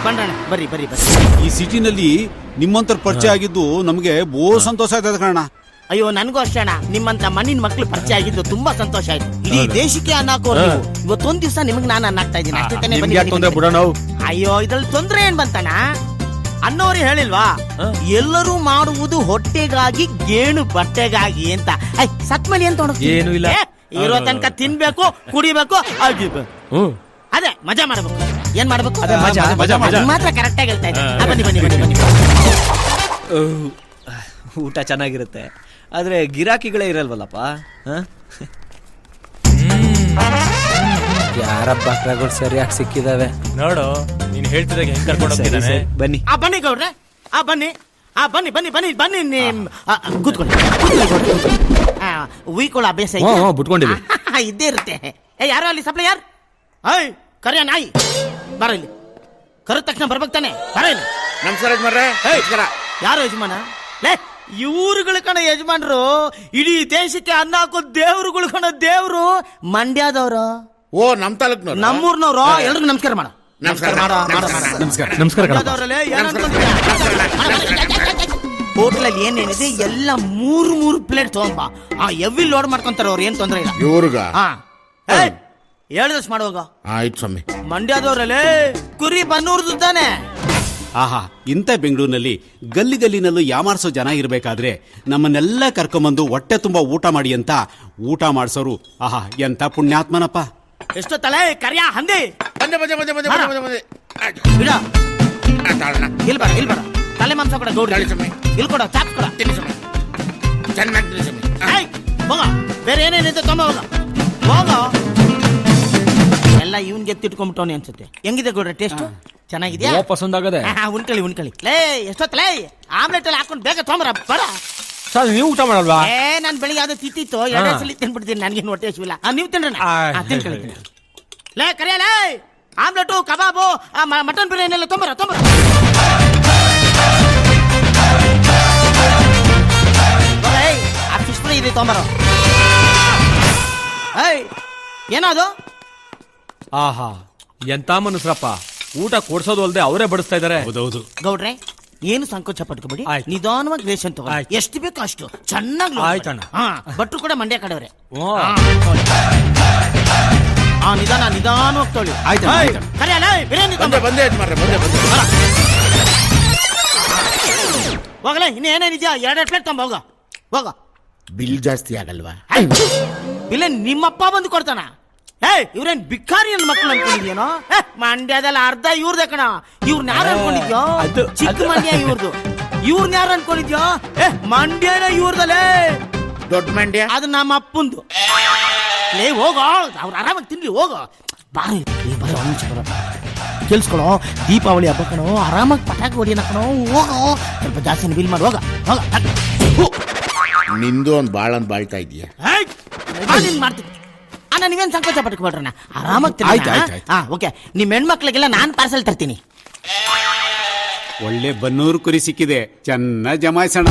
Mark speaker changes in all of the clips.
Speaker 1: ಬಂದ್ರಣ್ಣ ಬರ್ರಿ ಬರ್ರಿ ಬರ್ರಿ.
Speaker 2: ಈ ಸಿಟಿನಲ್ಲಿ ನಿಮ್ಮಂತರ ಪರಿಚಯ ಆಗಿದ್ದು ನಮಗೆ ಬಹು ಸಂತೋಷ ಆಯ್ತದ ಕಣ.
Speaker 1: ಅಯ್ಯೋ ನನ್ಗೂ ಅಷ್ಟೇ ಅಣ್ಣ, ನಿಮ್ಮಂತ ಮಣ್ಣಿನ ಮಕ್ಳು ಪರಿಚಯ ಆಗಿದ್ದು ತುಂಬಾ ಸಂತೋಷ ಆಯ್ತು. ಇಡೀ ದೇಶಕ್ಕೆ ಅನ್ನ ಹಾಕೋರು ನೀವು. ಇವತ್ತೊಂದ್ ದಿವಸ ನಿಮ್ಗೆ ನಾನು ಅನ್ನ ಹಾಕ್ತಾ ಇದ್ದೀನಿ ಅಷ್ಟೇ ತಾನೇ. ಅಯ್ಯೋ ಇದ್ರಲ್ಲಿ ತೊಂದ್ರೆ ಏನ್ ಬಂತಣ್ಣ? ಅನ್ನೋರು ಹೇಳಿಲ್ವಾ, ಎಲ್ಲರೂ ಮಾಡುವುದು ಹೊಟ್ಟೆಗಾಗಿ ಗೇಣು ಬಟ್ಟೆಗಾಗಿ ಅಂತ. ಸತ್ಮನಿ ಅಂತ
Speaker 3: ಏನು ಇಲ್ಲ,
Speaker 1: ಇರೋ ತನಕ ತಿನ್ಬೇಕು, ಕುಡಿಬೇಕು, ಅದೇ ಮಜಾ ಮಾಡ್ಬೇಕು. ಏನ್ ಮಾಡ್ಬೇಕು ಮಾತ್ರ ಕರೆಕ್ಟ್ ಆಗಿ ಹೇಳ್ತಾ ಇದ್ದೆ. ಬನ್ನಿ ಬನ್ನಿ ಬನ್ನಿ ಬನ್ನಿ.
Speaker 3: ಊಟ ಚೆನ್ನಾಗಿರುತ್ತೆ, ಆದ್ರೆ ಗಿರಾಕಿಗಳೇ ಇರಲ್ವಲ್ಲಪ್ಪ.
Speaker 4: ಯಾರ ಬಕ್ರಗಳು ಸರಿಯಾಗಿ ಸಿಕ್ಕಿದಾವೆ
Speaker 5: ನೋಡು. ನೀನ್ ಹೇಳ್ತಿದಾಗ ಹೆಂಗ್ ಕರ್ಕೊಂಡು ಹೋಗ್ತಿದ್ದಾನೆ.
Speaker 3: ಬನ್ನಿ
Speaker 1: ಬನ್ನಿ ಗೌಡ್ರೆ, ಬನ್ನಿ ಬನ್ನಿ ಬನ್ನಿ ಬನ್ನಿ ಬನ್ನಿ. ಕೂತ್ಕೊಳ್ಳಿ, ಉಯ್ಕೊಳ್ಳೋ ಅಭ್ಯಾಸ
Speaker 3: ಬಿಟ್ಕೊಂಡಿವಿ
Speaker 1: ಇದ್ದೇ ಇರುತ್ತೆ. ಯಾರೋ ಅಲ್ಲಿ ಸಪ್ಲೈಯರ್, ಕರಿಯ ನಾಯಿ ಬರ ಇಲ್ಲಿ. ಕರೆದ ತಕ್ಷಣ ಬರ್ಬೇಕು ತಾನೆ, ಬರ ಇಲ್ಲಿ.
Speaker 6: ನಮಸ್ಕಾರ ಯಜಮಾನ್ರೆ.
Speaker 1: ಯಾರು ಯಜಮಾನ? ಲೇ ಇವ್ರುಗಳು ಕಣ ಯಜಮಾನ್ರು. ಇಡೀ ದೇಶಕ್ಕೆ ಅನ್ನ ಹಾಕೋ ದೇವ್ರುಗಳು ಕಣ, ದೇವ್ರು. ಮಂಡ್ಯದವ್ರು,
Speaker 6: ಓ ನಮ್ ತಾಲೂಕ್ನವ್ರು,
Speaker 1: ನಮ್ಮೂರ್ನವ್ರು. ಎಲ್ರಿಗೂ ನಮಸ್ಕಾರ ಮಾಡ. ಹೋಟ್ಲಲ್ಲಿ ಏನೇನಿದೆ ಎಲ್ಲ 3 ಪ್ಲೇಟ್ ತಗೊಂಬ. ಎವ್ವಿ ಲೋಡ್ ಮಾಡ್ಕೊಂತಾರ ಅವ್ರು, ಏನ್ ತೊಂದ್ರೆ ಇಲ್ಲ
Speaker 6: ಇವ್ರಿಗ.
Speaker 1: ಹೇಳಿದಷ್ಟು ಮಾಡುವಾಗ.
Speaker 6: ಆಯ್ತು ಸ್ವಾಮಿ.
Speaker 1: ಮಂಡ್ಯದವ್ರಲ್ಲೇ ಕುರಿ ಬನ್ನೂರ್ದು ತಾನೆ.
Speaker 2: ಆಹಾ, ಇಂಥ ಬೆಂಗಳೂರಿನಲ್ಲಿ ಗಲ್ಲಿ ಗಲ್ಲಿನಲ್ಲೂ ಯಾಮಾರಿಸೋ ಜನ ಇರಬೇಕಾದ್ರೆ ನಮ್ಮನ್ನೆಲ್ಲ ಕರ್ಕೊಂಬಂದು ಹೊಟ್ಟೆ ತುಂಬಾ ಊಟ ಮಾಡಿ ಅಂತ ಊಟ ಮಾಡಿಸೋರು. ಆಹಾ, ಎಂತ ಪುಣ್ಯಾತ್ಮನಪ್ಪ.
Speaker 1: ಎಷ್ಟೋ ತಲೆ ಕರಿಯ ಹಂದಿ.
Speaker 6: ಬಂದೆ ಬಂದೆ ಬಂದೆ ಬಂದೆ ಬಂದೆ ಬಂದೆ.
Speaker 1: ಬಿಡ ಇಲ್ಲಿ ಬರ, ಇಲ್ಲಿ ಬರ. ತಲೆ ಮಾಂಸ ಕೊಡ ಗೌಡ್ರಿ. ಇಲ್ಲಿ ಕೊಡ, ಚಾಪ್ ಕೊಡ.
Speaker 6: ಚೆನ್ನಾಗಿ
Speaker 1: ಹೋಗ, ಬೇರೆ ಏನೇನಿದೆ ತೊಂಬ ಹೋಗ ಹೋಗ. ಎಲ್ಲ ಇವನ್ಗೆ ಎತ್ತಿಟ್ಕೊಂಡ್ಬಿಟ್ಟವನಿ ಅನ್ಸುತ್ತೆ. ಹೆಂಗಿದೆ ಗೌಡ್ರೆ ಟೇಸ್ಟ್? ಚೆನ್ನಾಗಿದ್ಯಾ?
Speaker 3: ಪಸಂದ್ ಆಗದೆ.
Speaker 1: ಉಣ್ಕಳಿ ಉಣ್ಕಳಿ. ಲೇ ಎಷ್ಟೊತ್ತಲೇ ಆಮ್ಲೆಟ್ ಎಲ್ಲ ಹಾಕೊಂಡು ಬೇಗ ತೊಂಬರ ಬರ.
Speaker 3: ನೀವು ಊಟ ಮಾಡಲ್ವಾ?
Speaker 1: ನಾನ್ ಬೆಳಿಗ್ಗೆ ಯಾವ್ದು ತಿತ್ತಿತ್ತು, 2 ಸಲ ತಿನ್ಬಿಡ್ತೀನಿ. ನನ್ಗೇನು ಹೊಟ್ಟೆ ಹಸಿವಿಲ್ಲ. ನೀವು ತಿನ್ರಿ, ತಿನ್ಕಳಿ. ಲೇ ಕರಿಯಲೇ, ಆಮ್ಲೆಟು, ಕಬಾಬು, ಮಟನ್ ಬಿರಿಯಾನಿ ಎಲ್ಲ ತೊಂಬರ ತೊಂಬರ. ಆ ಫಿಶ್ ಫ್ರೈ ಇದೆ ತೊಂಬರ. ಏನದು?
Speaker 3: ಆಹಾ, ಎಂತ ಮನುಷ್ಯರಪ್ಪ. ಊಟ ಕೊಡ್ಸೋದು ಅಲ್ದೆ ಅವರೇ ಬಡಿಸ್ತಾ ಇದಾರೆ.
Speaker 2: ಹೌದೌದು
Speaker 1: ಗೌಡ್ರೆ, ಏನು ಸಂಕೋಚ ಪಟ್ಕೋಬೇಡಿ. ನಿಧಾನವಾಗಿ ರೇಷನ್ ತಗೋ, ಎಷ್ಟು ಬೇಕೋ ಅಷ್ಟು ಚೆನ್ನಾಗಿ.
Speaker 3: ಆಯ್ತಣ್ಣ.
Speaker 1: ಭಟ್ರು ಕೂಡ ಮಂಡ್ಯ ಕಡೆಯವ್ರೆ. ನಿಧಾನ ನಿಧಾನವಾಗಿ ತೊಳಿ. ಕರಿಯಲ್ಲ ಬಿರಿಯಾನಿ
Speaker 6: ಬಂದೆ ಯಜಮಾನ್ರೆ, ಬಂದೆ ಬಂದೆ.
Speaker 1: ಹೋಗಲೇ, ಇನ್ನು ಏನೇನಿದ್ಯಾ 2 ಪ್ಲೇಟ್ ತೊಂಬ ಹೋಗ ಹೋಗ.
Speaker 6: ಬಿಲ್ ಜಾಸ್ತಿ ಆಗಲ್ವಾ?
Speaker 1: ಇಲ್ಲ ನಿಮ್ಮಪ್ಪ ಬಂದು ಕೊಡ್ತಾನ. ಇವ್ರೇನ್ ಬಿಕ್ಕಾರಿ ನನ್ನ ಮಕ್ಕಳು ಅನ್ಕೊಂಡಿದ್ಯೇನೋ? ಮಂಡ್ಯದಲ್ಲಿ ಅರ್ಧ ಇವ್ರದೇ ಕಣ. ಇವ್ರನ್ನ ಯಾರು ಅನ್ಕೊಂಡಿದ್ಯೋ? ಚಿಕ್ಕ ಮಂಡ್ಯ ಇವ್ರದು. ಇವ್ರನ್ನ ಯಾರು ಅನ್ಕೊಂಡಿದ್ಯೋ? ಮಂಡ್ಯನ ಇವ್ರದಲ್ಲೇ.
Speaker 6: ದೊಡ್ಡ ಮಂಡ್ಯ
Speaker 1: ಅದು ನಮ್ಮ ಅಪ್ಪಂದು. ಲೇ ಹೋಗೋ, ಅವ್ರು ಆರಾಮಾಗಿ ತಿನ್ಲಿ ಹೋಗೋ. ಬಾರಿ ಬರ ಕೆಲ್ಸ್ಕೊಳೋ. ದೀಪಾವಳಿ ಹಬ್ಬ ಕಣೋ, ಆರಾಮಾಗಿ ಪಟಾಕಿ ಹೊಡಿಯೋಣ ಕಣೋ. ಹೋಗೋ, ಸ್ವಲ್ಪ ಜಾಸ್ತಿ ಬಿಲ್ ಮಾಡಿ ಹೋಗ ಹೋಗ.
Speaker 6: ನಿಂದು ಒಂದು ಬಾಳ ಅಂತ ಬಾಳ್ತಾ ಇದೀಯ.
Speaker 1: ಮಾಡ್ತೀನಿ ಅಣ್ಣ, ನೀವೇನ್ ಸಂಕೋಚ ಪಟ್ಕೊಬೇಡ್ರಣ್ಣ, ಆರಾಮಾಗಿ. ಓಕೆ, ನಿಮ್ ಹೆಣ್ಮಕ್ಳಿಗೆಲ್ಲ ನಾನ್ ಪಾರ್ಸಲ್ ತರ್ತೀನಿ.
Speaker 2: ಒಳ್ಳೆ ಬನ್ನೂರು ಕುರಿ ಸಿಕ್ಕಿದೆ, ಚೆನ್ನಾಗಿ ಜಮಾಯಿಸೋಣ.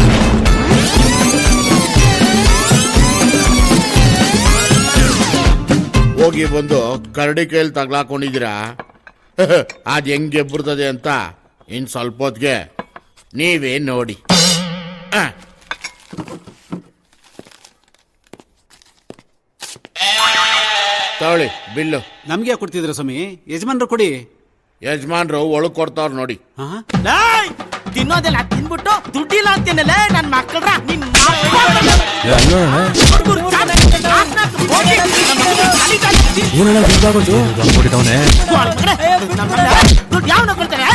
Speaker 6: ಹೋಗಿ ಬಂದು ಕರಡಿ ಕೈಯಲ್ಲಿ ತಗ್ಲಾಕೊಂಡಿದ್ದೀರಾ. ಅದ್ ಹೆಂಗೆ ಬರ್ತದೆ ಅಂತ ಇನ್ ಸ್ವಲ್ಪ ಹೊತ್ತಿಗೆ ನೀವೇ ನೋಡಿ. ತಗೊಳ್ಳಿ ಬಿಲ್ಲು.
Speaker 2: ನಮ್ಗೆ ಕೊಡ್ತಿದ್ರ ಸ್ವಾಮಿ? ಯಜಮಾನ್ರು ಕೊಡಿ.
Speaker 6: ಯಜಮಾನ್ರು ಒಳಗ್ ಕೊಡ್ತಾವ್ರ ನೋಡಿ.
Speaker 1: ತಿನ್ನೋದೆಲ್ಲ ತಿನ್ಬಿಟ್ಟು ದುಡ್ಡಿಲ್ಲ ಅಂತೇನಲ್ಲ ನನ್ ಮಕ್ಕಳ್ರ. ದುಡ್ಡು ಯಾವನ ಕೊಡ್ತಾರೆ?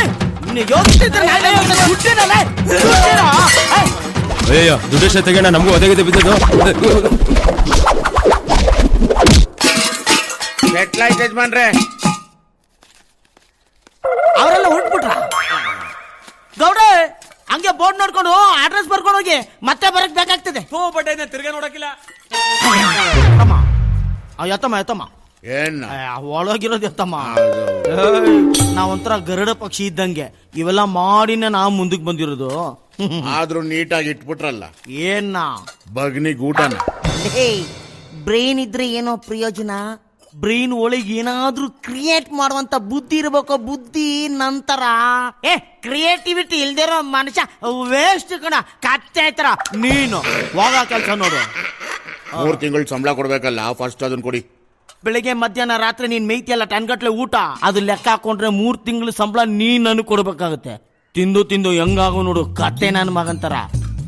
Speaker 5: ದುಡ್ಡು ತೆಗೋಣ, ನಮಗೂ ಒದಗಿದೆ ಬಿದ್ದದು.
Speaker 6: ಎಟ್ಲಾಯ್ತು ಯಜಮಾನ್ರೆ?
Speaker 1: ಅವರೆಲ್ಲ ಹೊರಟ್ಬಿಟ್ರ. ಗೌಡ್ರೆ, ಹಂಗೆ ಬೋರ್ಡ್ ನೋಡ್ಕೊಂಡು ಅಡ್ರೆಸ್ ಬರ್ಕೊಂಡು ಹೋಗಿ, ಮತ್ತೆ ಬರಕ್ ಬೇಕಾಗ್ತದೆ.
Speaker 5: ತಿರ್ಗಾ ನೋಡಕ್ಕಿಲ್ಲ.
Speaker 1: ಎತ್ತಮ್ಮ ಎತ್ತಮ್ಮ,
Speaker 6: ಏನ್
Speaker 1: ಒಳಗಿರೋದು ಎತ್ತಮ್ಮ. ನಾವೊಂಥರ ಗರುಡ ಪಕ್ಷಿ ಇದ್ದಂಗೆ ಇವೆಲ್ಲ ಮಾಡಿನ ನಾವು ಮುಂದಕ್ಕೆ ಬಂದಿರೋದು.
Speaker 6: ಆದ್ರೂ ನೀಟಾಗಿ ಇಟ್ಬಿಟ್ರಲ್ಲ.
Speaker 1: ಏನ್ನ
Speaker 6: ಬಗ್ನಿಗ್ ಊಟನ.
Speaker 1: ಬ್ರೈನ್ ಇದ್ರೆ ಏನೋ ಪ್ರಯೋಜನ, ಬ್ರೈನ್ ಒಳಗೆ ಏನಾದ್ರೂ ಕ್ರಿಯೇಟ್ ಮಾಡುವಂತ ಬುದ್ಧಿ ಇರ್ಬೇಕು. ಬುದ್ಧಿ ನಂತರ ಕ್ರಿಯೇಟಿವಿಟಿ ಇಲ್ದಿರೋ ಮನುಷ್ಯ ವೇಸ್ಟ್ ಕಣ, ಕತ್ತೆ ತರ. ನೀನು ಹೋಗ ಕೆಲಸ ನೋಡು.
Speaker 6: 3 ತಿಂಗಳು ಸಂಬಳ ಕೊಡ್ಬೇಕಲ್ಲ, ಫಸ್ಟ್ ಅದನ್ನ ಕೊಡಿ.
Speaker 1: ಬೆಳಿಗ್ಗೆ ಮಧ್ಯಾಹ್ನ ರಾತ್ರಿ ನೀನ್ ಮೇಯ್ತಿಯಲ್ಲ ಟನ್ಗಟ್ಲೆ ಊಟ, ಅದು ಲೆಕ್ಕ ಹಾಕೊಂಡ್ರೆ 3 ತಿಂಗಳು ಸಂಬಳ ನೀನ್ ನನಗೆ ಕೊಡ್ಬೇಕಾಗುತ್ತೆ. ತಿಂದು ತಿಂದು ಹೆಂಗಾಗು ನೋಡು, ಕತ್ತೆ ನನ್ನ ಮಗಂತರ.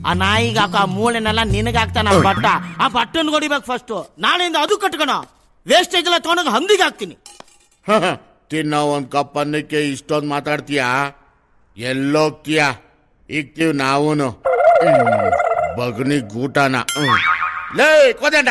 Speaker 1: ಆ ನಾಯಿಗೆ ಹಾಕ ಮೂಳೆನೆಲ್ಲ ನಿನಗಾಗ್ತಾನ ಬಟ್ಟ, ಆ ಬಟ್ಟನ್ ಹೊಡಿಬೇಕು ಫಸ್ಟ್. ನಾಳೆಯಿಂದ ಅದು ಕಟ್ಕೋಣ. ವೇಸ್ಟೇಜ್ ಎಲ್ಲ ತಗೊಂಡೋಗಿ ಹಂದಿಗೆ ಹಾಕ್ತೀನಿ.
Speaker 6: ತಿನ್ನೋ ಒಂದ್ ಕಪ್ ಅನ್ನಕ್ಕೆ ಇಷ್ಟೊಂದು ಮಾತಾಡ್ತೀಯಾ? ಎಲ್ಲೋಗ್ತೀಯಾ? ಇಕ್ತೀವ್ ನಾವೂನು ಬಗ್ನಿ ಗೂಟನ. ಲೇ ಕೋದಂಡ,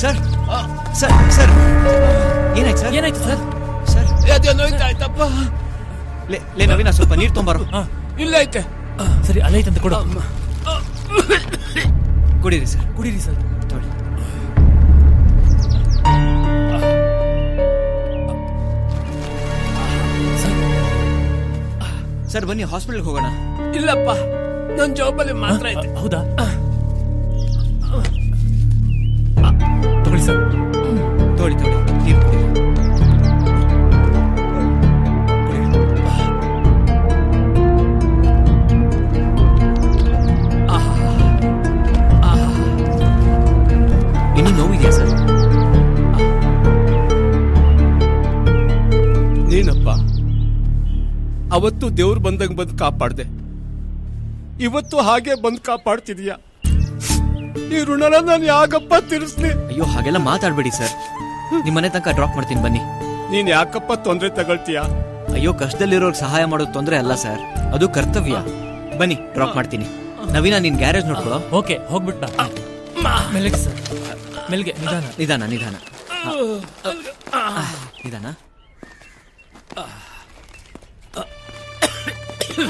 Speaker 4: ಸರ್ ಸರ್ ಸರ್ ಏನಾಯ್ತು ಸರ್?
Speaker 5: ಏನಾಯ್ತು ಸರ್?
Speaker 4: ಸರ್
Speaker 5: ಆಯ್ತಪ್ಪ.
Speaker 4: ಲೇ ನವೀನ, ಸ್ವಲ್ಪ ನೀರು ತೊಂಬಾರು.
Speaker 5: ಇಲ್ಲ ಐತೆ. ಸರಿ ಅಲ್ಲೈತಂತ ಕೊಡು.
Speaker 4: ಕುಡೀರಿ ಸರ್.
Speaker 5: ಕುಡೀರಿ ಸರ್.
Speaker 4: ತೊಳಿ. ಸರ್ ಬನ್ನಿ ಹಾಸ್ಪಿಟಲ್ಗೆ ಹೋಗೋಣ.
Speaker 5: ಇಲ್ಲಪ್ಪ, ನನ್ನ ಜಾಬಲ್ಲಿ ಮಾತ್ರ ಐತೆ. ಹೌದಾ? ತಗೊಳ್ಳಿ ಸರ್.
Speaker 4: ತೊಳಿ ತೊಳಿ ನೀರು ಕುಡೀರಿ. ಇನ್ನು ನೋವಿದೆಯಾ ಸರ್?
Speaker 5: ನೀನಪ್ಪ ಅವತ್ತು ದೇವ್ರು ಬಂದಂಗ್ ಬಂದು ಕಾಪಾಡ್ದೆ, ಇವತ್ತು ಹಾಗೆ ಬಂದು ಕಾಪಾಡ್ತಿದೀಯ. ಈ ಋಣನ ನಾನು ಯಾಕಪ್ಪ ತೀರಿಸ್ಲಿ?
Speaker 4: ಅಯ್ಯೋ ಹಾಗೆಲ್ಲ ಮಾತಾಡ್ಬೇಡಿ ಸರ್. ನಿಮ್ಮ ಮನೆ ತನಕ ಡ್ರಾಪ್ ಮಾಡ್ತೀನಿ ಬನ್ನಿ.
Speaker 5: ನೀನ್ ಯಾಕಪ್ಪ ತೊಂದ್ರೆ ತಗೊಳ್ತೀಯ?
Speaker 4: ಅಯ್ಯೋ ಕಷ್ಟದಲ್ಲಿರೋರ್ಗೆ ಸಹಾಯ ಮಾಡೋದು ತೊಂದ್ರೆ ಅಲ್ಲ ಸರ್, ಅದು ಕರ್ತವ್ಯ. ಬನ್ನಿ ಡ್ರಾಪ್ ಮಾಡ್ತೀನಿ. ನವೀನ ನೀನ್ ಗ್ಯಾರೇಜ್ ನೋಡ್ಕೊಳೋ.
Speaker 5: ಓಕೆ, ಹೋಗ್ಬಿಟ್ಟ. ಮೆಲ್ಗೆ ಸರ್, ಮೆಲ್ಗೆ, ನಿಧಾನ.
Speaker 4: ನಿಧಾನ ನಿಧಾನ ನಿಧಾನ.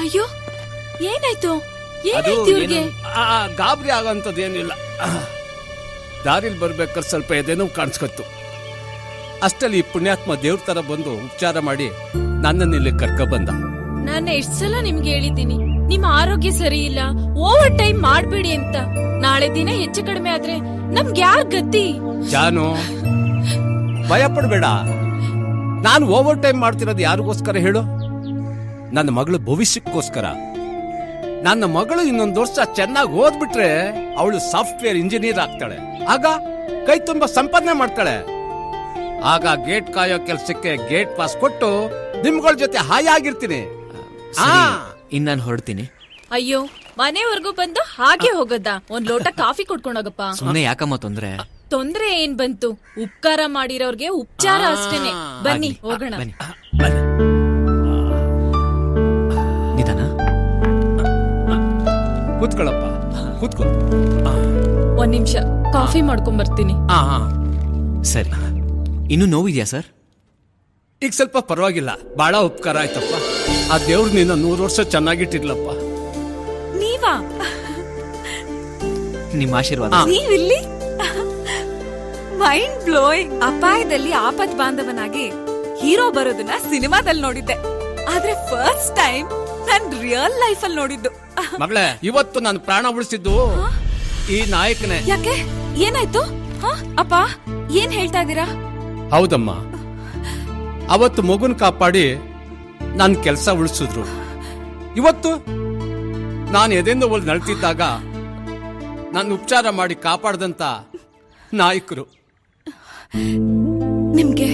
Speaker 7: ಅಯ್ಯೋ ಏನಾಯ್ತು?
Speaker 5: ಅದು
Speaker 7: ಏನಾಯ್ತು ಇವ್ರಿಗೆ?
Speaker 5: ಗಾಬರಿ ಆಗೋಂಥದ್ದು ಏನಿಲ್ಲ. ದಾರಿಲಿ ಬರ್ಬೇಕಾದ್ರೆ ಸ್ವಲ್ಪ ಎದೇನೋ ಕಾಣಿಸ್ಕೊತ್ತು. ಅಷ್ಟಲ್ಲಿ ಈ ಪುಣ್ಯಾತ್ಮ ದೇವ್ರ ತರ ಬಂದು ಉಪಚಾರ ಮಾಡಿ ನನ್ನನ್ನು ಇಲ್ಲಿ ಕರ್ಕ ಬಂದ.
Speaker 7: ನಾನು ಎಷ್ಟ್ ಸಲ ನಿಮ್ಗೆ ಹೇಳಿದ್ದೀನಿ, ನಿಮ್ಮ ಆರೋಗ್ಯ ಸರಿ ಇಲ್ಲ, ಓವರ್ ಟೈಮ್ ಮಾಡ್ಬೇಡಿ ಅಂತ. ನಾಳೆ ದಿನ ಹೆಚ್ಚು ಕಡಿಮೆ ಆದ್ರೆ ನಮ್ಗೆ ಯಾವ ಗತಿ?
Speaker 5: ಜಾನು, ಭಯ ಪಡ್ಬೇಡ. ನಾನು ಓವರ್ ಟೈಮ್ ಮಾಡ್ತಿರೋದು ಯಾರಿಗೋಸ್ಕರ ಹೇಳು? ನನ್ನ ಮಗಳ ಭವಿಷ್ಯಕ್ಕೋಸ್ಕರ. ನನ್ನ ಮಗಳು ಇನ್ನೊಂದು ವರ್ಷ ಚೆನ್ನಾಗಿ ಓದ್ಬಿಟ್ರೆ ಅವಳು ಸಾಫ್ಟ್ವೇರ್ ಇಂಜಿನಿಯರ್ ಆಗ್ತಾಳೆ. ಆಗ ಕೈ ತುಂಬಾ ಸಂಪಾದನೆ ಮಾಡ್ತಾಳೆ. ಆಗ ಗೇಟ್ ಕಾಯೋ ಕೆಲ್ಸಕ್ಕೆ ಗೇಟ್ ಪಾಸ್ ಕೊಟ್ಟು ನಿಮ್ಗಳ ಜೊತೆ ಹಾಯಾಗಿರ್ತೀನಿ.
Speaker 4: ಇನ್ ನಾನು ಹೊರಡ್ತೀನಿ.
Speaker 7: ಅಯ್ಯೋ ಮನೆವರೆಗೂ ಬಂದು ಹಾಗೆ ಹೋಗದ? ಒಂದ್ ಲೋಟ ಕಾಫಿ ಕೊಡ್ಕೊಂಡೋಗಪ್ಪ.
Speaker 4: ಸುಮ್ನೆ ಯಾಕಮ್ಮ ತೊಂದ್ರೆ?
Speaker 7: ತೊಂದ್ರೆ ಏನ್ ಬಂತು? ಉಪಕಾರ ಮಾಡಿರೋರ್ಗೆ ಉಪಚಾರ ಅಷ್ಟೇನೆ. ಬನ್ನಿ ಹೋಗೋಣ.
Speaker 4: ಬನ್ನಿ. ನಿಧಾನ.
Speaker 5: ಕೂತ್ಕೊಳ್ಳಪ್ಪ, ಕೂತ್ಕೊ.
Speaker 7: ಒಂದ್ ನಿಮಿಷ ಕಾಫಿ ಮಾಡ್ಕೊಂಡ್ ಬರ್ತೀನಿ.
Speaker 4: ಸರಿ. ಇನ್ನು ನೋವಿದ್ಯಾ ಸರ್?
Speaker 5: ಈಗ ಸ್ವಲ್ಪ ಪರವಾಗಿಲ್ಲ. ಬಹಳ ಉಪಕಾರ ಆಯ್ತಪ್ಪ. ಆ ದೇವ್ರು ನಿನ್ನ 100 ವರ್ಷ ಚೆನ್ನಾಗಿಟ್ಟಿರ್ಲಪ್ಪ.
Speaker 7: ನೀವಾ?
Speaker 4: ನಿಮ್ಮ ಆಶೀರ್ವಾದ.
Speaker 7: ನೀವಿಲ್ಲಿ? Mind blowing. ಅಪಾಯದಲ್ಲಿ ಆಪತ್ ಬಾಂಧವನಾಗಿ ಹೀರೋ ಬರೋದನ್ನ ಸಿನಿಮಾದಲ್ಲಿ ನೋಡಿದ್ದೆ, ಆದ್ರೆ ಫಸ್ಟ್ ಟೈಮ್ ನಾನ್ ರಿಯಲ್ ಲೈಫ್ ಅಲ್ಲಿ ನೋಡಿದ್ದು.
Speaker 5: ಮಗಳೇ, ಇವತ್ತು ನಾನು ಪ್ರಾಣ ಉಳಿಸಿದ್ದು ಈ ನಾಯಕನೇ.
Speaker 7: ಯಾಕೆ? ಏನಾಯ್ತು? ಅಪ್ಪ ಏನ್ ಹೇಳ್ತಾ ಇದ್ದೀರಾ?
Speaker 5: ಹೌದಮ್ಮ, ಅವತ್ತು ಮಗುನ್ ಕಾಪಾಡಿ ನನ್ ಕೆಲಸ ಉಳಿಸಿದ್ರು. ಇವತ್ತು ನಾನು ಎದೆಂದು ಒಳಗೆ ನಳ್ತಿದ್ದಾಗ ನನ್ನ ಉಪಚಾರ ಮಾಡಿ ಕಾಪಾಡ್ದಂತ ನಾಯಕರು.
Speaker 7: ನಿಮ್ಗೆ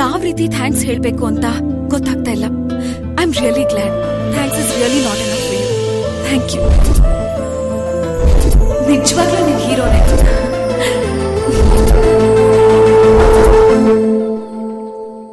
Speaker 7: ಯಾವ ರೀತಿ ಥ್ಯಾಂಕ್ಸ್ ಹೇಳ್ಬೇಕು ಅಂತ ಗೊತ್ತಾಗ್ತಾ ಇಲ್ಲ. I am really glad. Thanks is really not enough for you. Thank you. ನಿಜವಾಗ್ಲೂ ನೀವು ಹೀರೋನೇ.